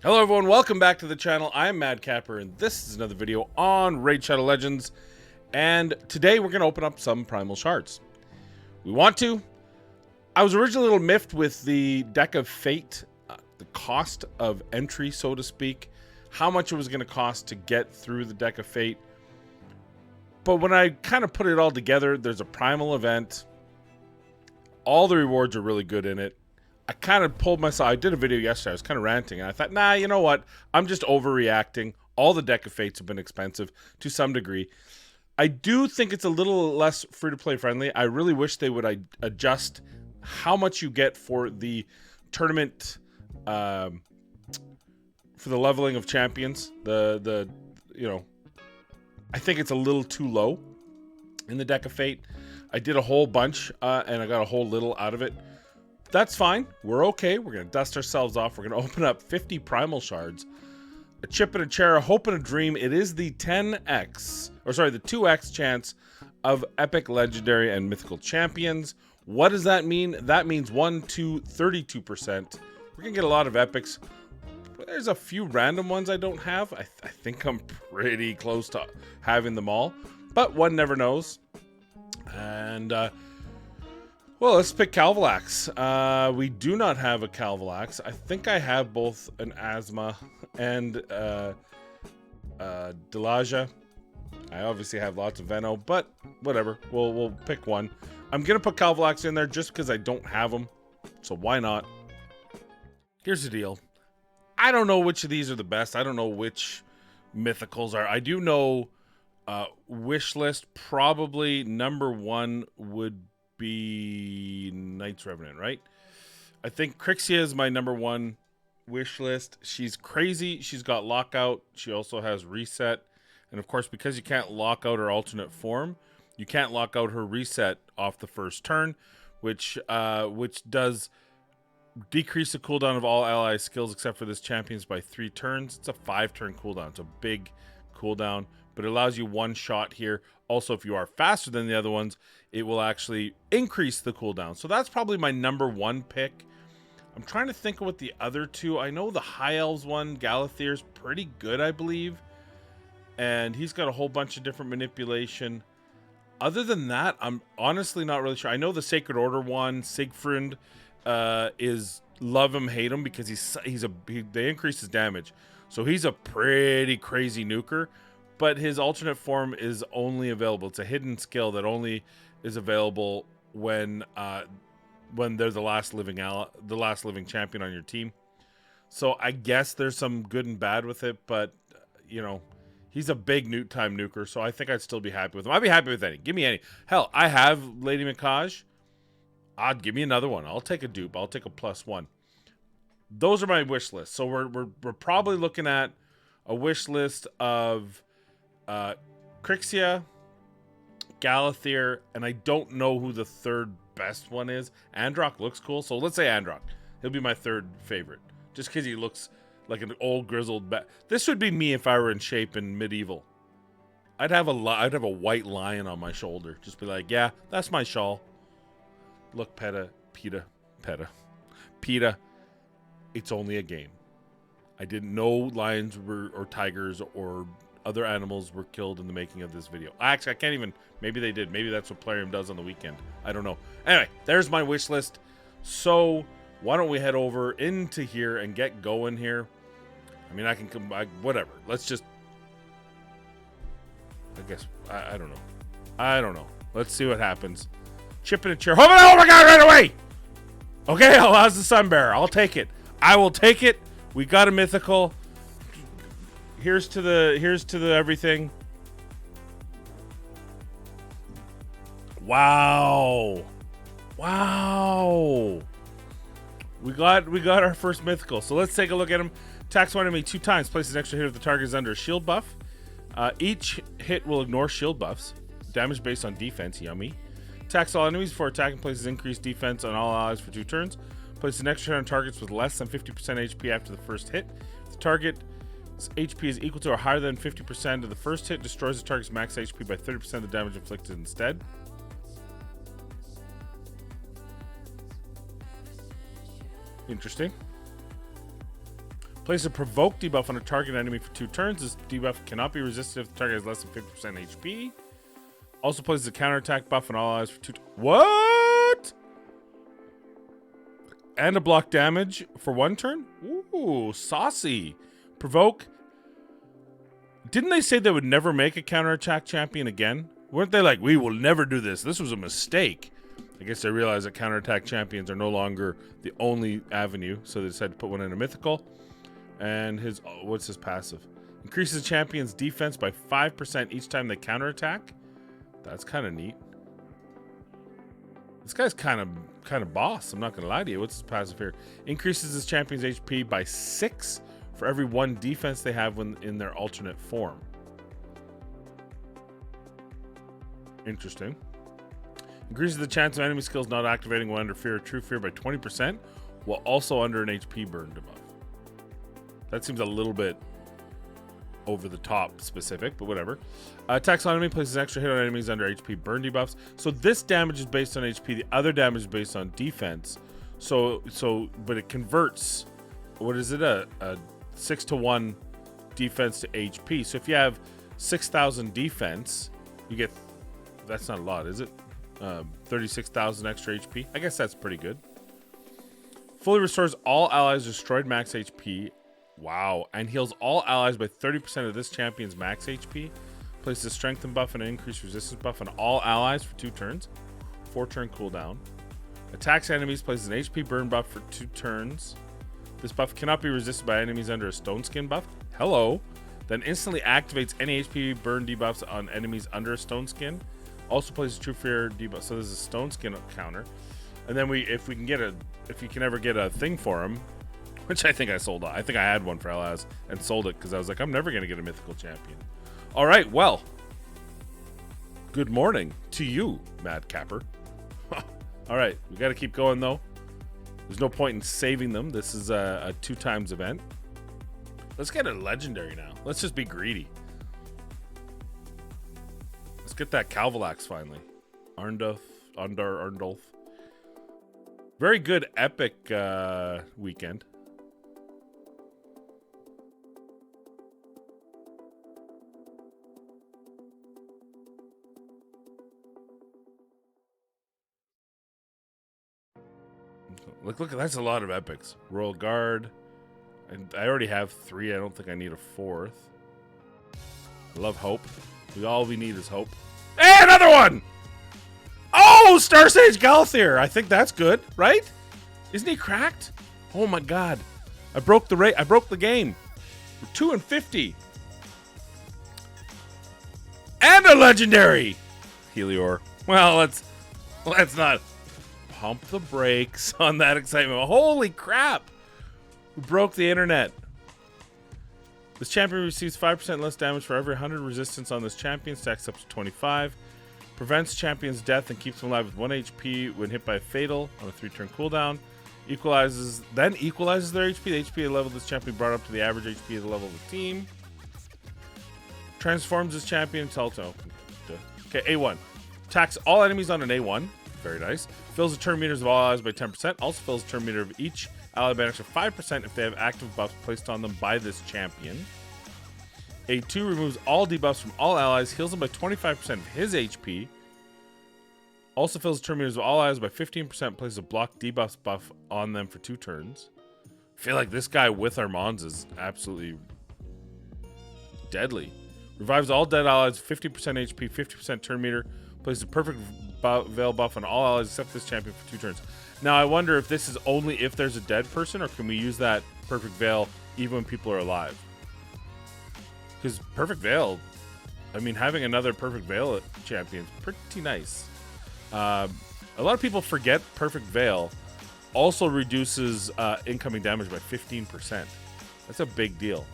Hello everyone, welcome back to the channel. I'm Madcapper and this is another video on Raid Shadow Legends. And today we're going to open up some Primal Shards. We want to. I was originally a little miffed with the Deck of Fate, the cost of entry, so to speak. How much it was going to cost to get through the Deck of Fate. But when I kind of put it all together, there's a Primal event. All the rewards are really good in it. I kind of pulled myself. I did a video yesterday. I was kind of ranting, and I thought, nah, you know what? I'm just overreacting. All the Deck of Fates have been expensive to some degree. I do think it's a little less free-to-play friendly. I really wish they would adjust how much you get for the tournament, for the leveling of champions. I think it's a little too low in the Deck of Fate. I did a whole bunch, and I got a whole little out of it. That's fine. We're okay. We're going to dust ourselves off. We're going to open up 50 Primal Shards. A chip and a chair, a hope and a dream. It is the 2x chance of epic, legendary, and mythical champions. What does that mean? That means 1 to 32%. We're going to get a lot of epics. There's a few random ones I don't have. I think I'm pretty close to having them all. But one never knows. And, well, let's pick Calvalax. We do not have a Calvalax. I think I have both an Asthma and Delaja. I obviously have lots of Veno, but whatever. We'll pick one. I'm going to put Calvalax in there just because I don't have them. So why not? Here's the deal. I don't know which of these are the best. I don't know which mythicals are. I do know wish list. Probably number one would be Knight's Revenant, right? I think Crixia is my number one wish list. She's crazy. She's got lockout. She also has reset. And of course, because you can't lock out her alternate form, you can't lock out her reset off the first turn, which does decrease the cooldown of all ally skills except for this champion's by 3 turns. It's a 5-turn cooldown. It's a big cooldown, but it allows you one shot here. Also, if you are faster than the other ones, it will actually increase the cooldown. So that's probably my number one pick. I'm trying to think of what the other two. I know the High Elves one, Galathir's pretty good, I believe. And he's got a whole bunch of different manipulation. Other than that, I'm honestly not really sure. I know the Sacred Order one, Siegfried, is love him, hate him, because they increase his damage. So he's a pretty crazy nuker. But his alternate form is only available. It's a hidden skill that only is available when they're the last living champion on your team. So I guess there's some good and bad with it, but you know, he's a big time nuker, so I think I'd still be happy with him. I'd be happy with any. Give me any. Hell, I have Lady Mikaj. Give me another one. I'll take a dupe. I'll take a +1. Those are my wish lists. So we're probably looking at a wish list of Crixia, Galathir, and I don't know who the third best one is. Androck looks cool, so let's say Androck. He'll be my third favorite, just because he looks like an old grizzled This would be me if I were in shape in medieval. I'd have a white lion on my shoulder. Just be like, yeah, that's my shawl. Look, PETA. It's only a game. I didn't know lions or tigers or other animals were killed in the making of this video. Actually, I can't even. Maybe they did. Maybe that's what Plarium does on the weekend. I don't know. Anyway, there's my wish list. So why don't we head over into here and get going here? I mean, I can come back. Whatever. Let's just. I guess I don't know. I don't know. Let's see what happens. Chip in a chair. Oh my God! Right away. Okay, how's the sun bearer? I'll take it. I will take it. We got a mythical. Here's to the everything. Wow. We got our first mythical. So let's take a look at him. Attacks one enemy 2 times. Places an extra hit if the target is under a shield buff. Each hit will ignore shield buffs. Damage based on defense. Yummy. Attacks all enemies before attacking. Places increased defense on all allies for 2 turns. Places an extra hit on targets with less than 50% HP after the first hit. If the target's HP is equal to or higher than 50% of the first hit, destroys the target's max HP by 30% of the damage inflicted instead. Interesting. Place a provoke debuff on a target enemy for 2 turns. This debuff cannot be resisted if the target has less than 50% HP. Also places a counterattack buff on all allies for 2 What? And a block damage for 1 turn? Ooh, saucy. Provoke. Didn't they say they would never make a counterattack champion again? Weren't they like, we will never do this? This was a mistake. I guess they realized that counterattack champions are no longer the only avenue, so they decided to put one in a mythical. And his, what's his passive? Increases the champion's defense by 5% each time they counterattack. That's kind of neat. This guy's kind of boss. I'm not gonna lie to you. What's his passive here? Increases his champion's HP by 6 for every 1 defense they have when in their alternate form. Interesting. Increases the chance of enemy skills not activating when under fear or true fear by 20%, while also under an HP burn debuff. That seems a little bit over the top specific, but whatever. Attacks on enemy, places extra hit on enemies under HP burn debuffs. So this damage is based on HP. The other damage is based on defense. But it converts. What is it? A 6-to-1 defense to HP. So if you have 6,000 defense, you get. That's not a lot, is it? 36,000 extra HP. I guess that's pretty good. Fully restores all allies destroyed max HP. Wow. And heals all allies by 30% of this champion's max HP. Places a strengthen buff and an increased resistance buff on all allies for 2 turns. 4-turn cooldown. Attacks enemies, places an HP burn buff for 2 turns. This buff cannot be resisted by enemies under a stone skin buff. Hello. Then instantly activates any HP burn debuffs on enemies under a stone skin. Also places true fear debuff. So there's a stone skin counter. And then if you can ever get a thing for him, which I think I sold. I think I had one for LS and sold it because I was like, I'm never going to get a mythical champion. All right, well, good morning to you, Mad Capper. All right, we got to keep going, though. There's no point in saving them. This is a 2 times event. Let's get a legendary now. Let's just be greedy. Let's get that Calvalax finally. Arndulf. Very good epic weekend. Look, that's a lot of epics. Royal Guard. And I already have 3. I don't think I need a 4th. I love Hope. All we need is Hope. Hey, another one! Oh, Star Sage Galthier. I think that's good, right? Isn't he cracked? Oh my god. I broke the game. We're 2 and 50. And a legendary. Helior. Well, let's not pump the brakes on that excitement. Holy crap. We broke the internet. This champion receives 5% less damage for every 100 resistance on this champion. Stacks up to 25. Prevents champion's death and keeps them alive with 1 HP when hit by a fatal on a 3-turn cooldown. Equalizes their HP. The HP level of this champion brought up to the average HP of the level of the team. Transforms this champion until okay, A1. Attacks all enemies on an A1. Very nice. Fills the turn meters of all allies by 10%. Also fills the turn meter of each ally by an extra 5% if they have active buffs placed on them by this champion. A2 removes all debuffs from all allies, heals them by 25% of his HP. Also fills the turn meters of all allies by 15%, places a block debuffs buff on them for 2 turns. I feel like this guy with Armands is absolutely deadly. Revives all dead allies, 50% HP, 50% turn meter. Places a perfect veil buff on all allies except this champion for 2 turns. Now, I wonder if this is only if there's a dead person, or can we use that perfect veil even when people are alive? Because perfect veil, I mean, having another perfect veil champion is pretty nice. A lot of people forget perfect veil also reduces incoming damage by 15%. That's a big deal.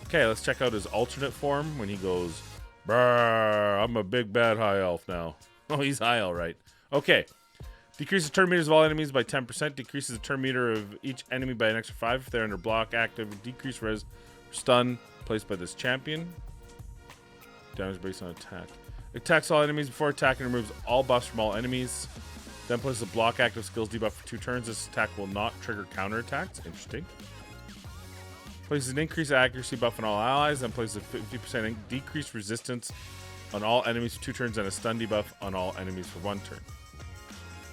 Okay, let's check out his alternate form when he goes, "Brrr, I'm a big bad high elf now." Oh, he's high, all right. Okay. Decreases turn meters of all enemies by 10%. Decreases the turn meter of each enemy by an extra 5 if they're under block, active. Decrease res, stun placed by this champion. Damage based on attack. Attacks all enemies before attacking and removes all buffs from all enemies. Then places a block active skills debuff for 2 turns. This attack will not trigger counterattacks. Interesting. Places an increased accuracy buff on all allies, and places a 50% decreased resistance on all enemies for 2 turns and a stun debuff on all enemies for 1 turn.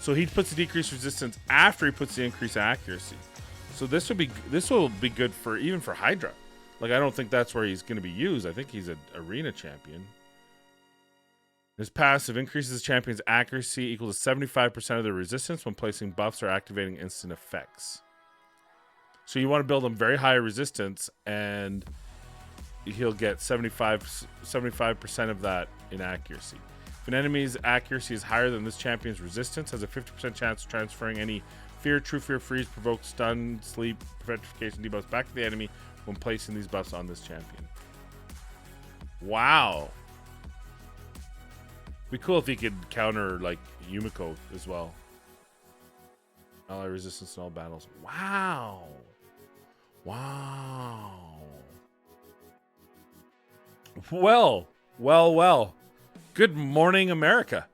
So he puts the decreased resistance after he puts the increased accuracy. So this will be good for even for Hydra. Like, I don't think that's where he's going to be used. I think he's an arena champion. His passive increases the champion's accuracy equal to 75% of their resistance when placing buffs or activating instant effects. So you want to build him very high resistance, and he'll get 75% of that in accuracy. If an enemy's accuracy is higher than this champion's resistance, has a 50% chance of transferring any fear, true fear, freeze, provoke, stun, sleep, petrification debuffs back to the enemy when placing these buffs on this champion. Wow. Be cool if he could counter like Yumiko as well. Ally resistance in all battles. Wow. Wow. Well. Good morning, America.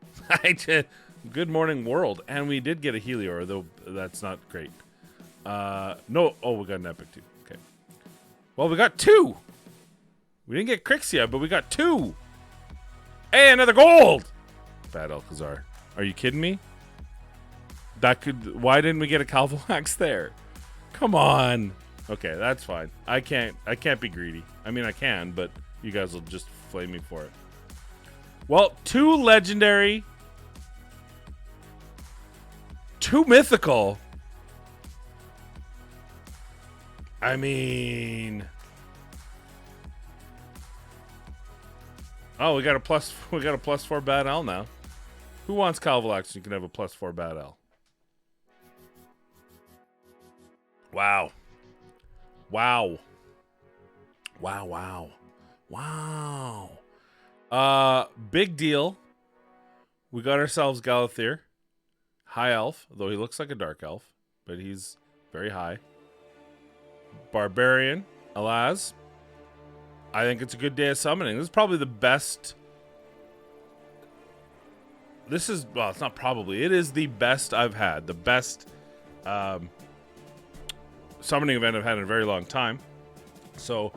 Good morning, world. And we did get a Helior, though that's not great. No. Oh, we got an epic too. Okay. Well, we got 2. We didn't get Crixia, but we got 2. Hey, another gold! Bad Alcazar. Are you kidding me? Why didn't we get a Calvalax there? Come on. Okay, that's fine. I can't be greedy. I mean, I can, but you guys will just flame me for it. Well, 2 legendary, 2 mythical. I mean, oh, we got a +4 bad L now. Who wants Calvalax? You can have a +4 bad L. Wow. Big deal. We got ourselves Galathir. High elf, though he looks like a dark elf, but he's very high. Barbarian, Alaz. I think it's a good day of summoning. This is probably the best. Well, it's not probably. It is the best I've had. The best summoning event I've had in a very long time. So,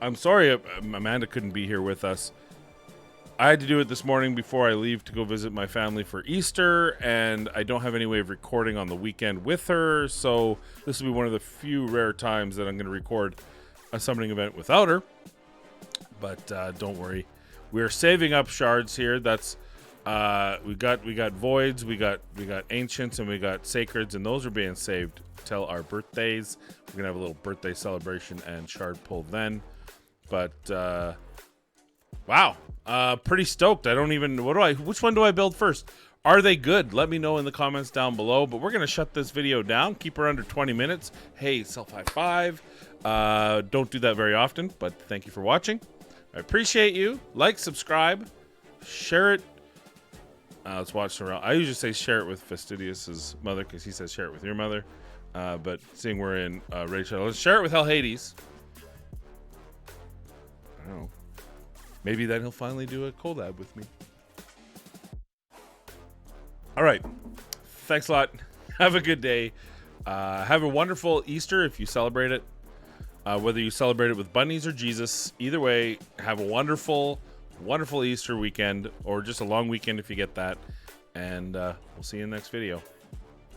I'm sorry Amanda couldn't be here with us. I had to do it this morning before I leave to go visit my family for Easter, and I don't have any way of recording on the weekend with her, so this will be one of the few rare times that I'm going to record a summoning event without her. But don't worry, we're saving up shards here. That's we got voids, we got ancients, and we got sacreds, and those are being saved till our birthdays. We're gonna have a little birthday celebration and shard pull then. But wow, pretty stoked. I don't even which one do I build first? Are they good? Let me know in the comments down below. But we're gonna shut this video down, keep her under 20 minutes. Hey, self high five. Don't do that very often, but thank you for watching. I appreciate you. Like, subscribe, share it. Let's watch around. I usually say share it with Fastidius's mother because he says share it with your mother. But seeing we're in Raid Shadow, let's share it with Hell Hades. I don't know. Maybe then he'll finally do a collab with me. All right. Thanks a lot. Have a good day. Have a wonderful Easter if you celebrate it. Whether you celebrate it with bunnies or Jesus, either way, have a wonderful Easter weekend, or just a long weekend if you get that. And we'll see you in the next video.